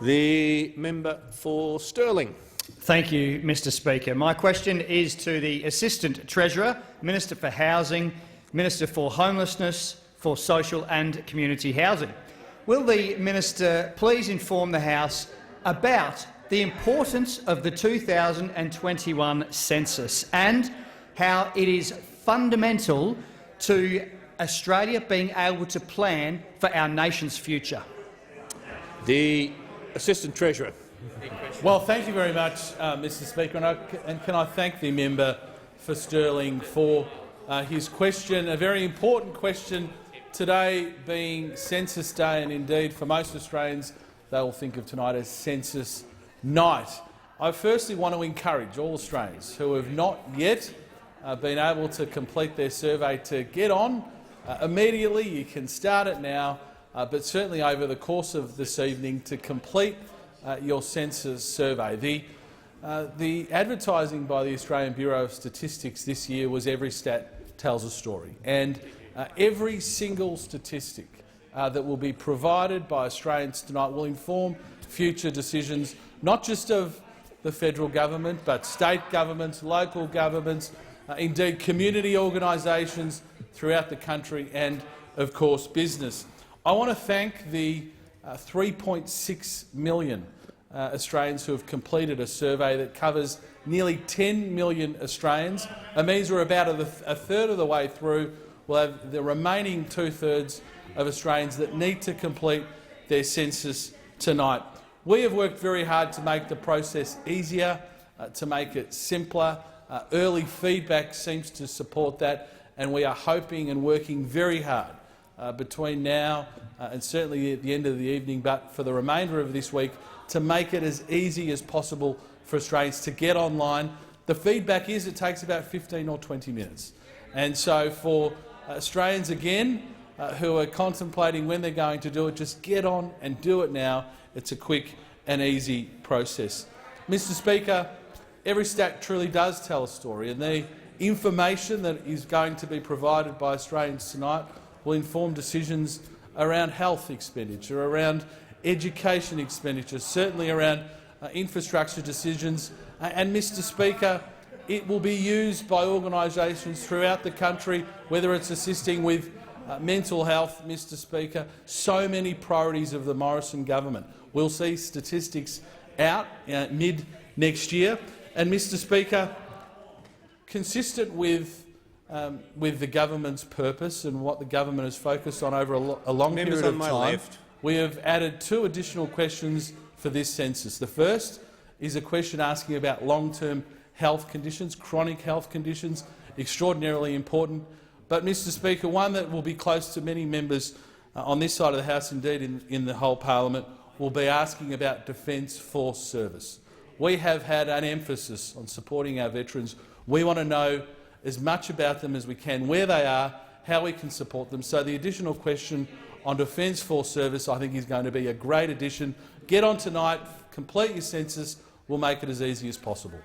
The member for Stirling. Thank you, Mr Speaker. My question is to the Assistant Treasurer, Minister for Housing, Minister for Homelessness, for Social and Community Housing. Will the Minister please inform the House about the importance of the 2021 census and how it is fundamental to Australia being able to plan for our nation's future? The Assistant Treasurer. Well, thank you very much, Mr Speaker, and can I thank the member for Stirling for his question, a very important question today being Census Day, and indeed for most Australians they will think of tonight as Census Night. I firstly want to encourage all Australians who have not yet been able to complete their survey to get on immediately. You can start it now, but certainly over the course of this evening to complete your census survey. The advertising by the Australian Bureau of Statistics this year was Every Stat Tells a Story, and every single statistic that will be provided by Australians tonight will inform future decisions, not just of the federal government, but state governments, local governments, indeed community organisations throughout the country and, of course, business. I want to thank the 3.6 million Australians who have completed a survey that covers nearly 10 million Australians. It means we're about a third of the way through. We'll have the remaining two-thirds of Australians that need to complete their census tonight. We have worked very hard to make the process easier, to make it simpler. Early feedback seems to support that, and we are hoping and working very hard between now and certainly at the end of the evening, but for the remainder of this week, to make it as easy as possible for Australians to get online. The feedback is it takes about 15 or 20 minutes. And so for Australians, again, who are contemplating when they're going to do it, just get on and do it now. It's a quick and easy process. Mr Speaker, Every Stat truly does tell a story, and the information that is going to be provided by Australians tonight will inform decisions around health expenditure, around education expenditure, certainly around infrastructure decisions. And, Mr Speaker, it will be used by organisations throughout the country, whether it's assisting with mental health, Mr Speaker. So many priorities of the Morrison government. We'll see statistics out mid-next year. And, Mr Speaker, consistent with the government's purpose and what the government has focused on over a long period of time, we have added 2 additional questions for this census. The first is a question asking about long-term health conditions, chronic health conditions, extraordinarily important. But, Mr Speaker, one that will be close to many members on this side of the House, indeed in the whole parliament, will be asking about Defence Force service. We have had an emphasis on supporting our veterans. We want to know as much about them as we can, where they are, how we can support them. So the additional question on Defence Force service, I think, is going to be a great addition. Get on tonight, complete your census. We'll make it as easy as possible.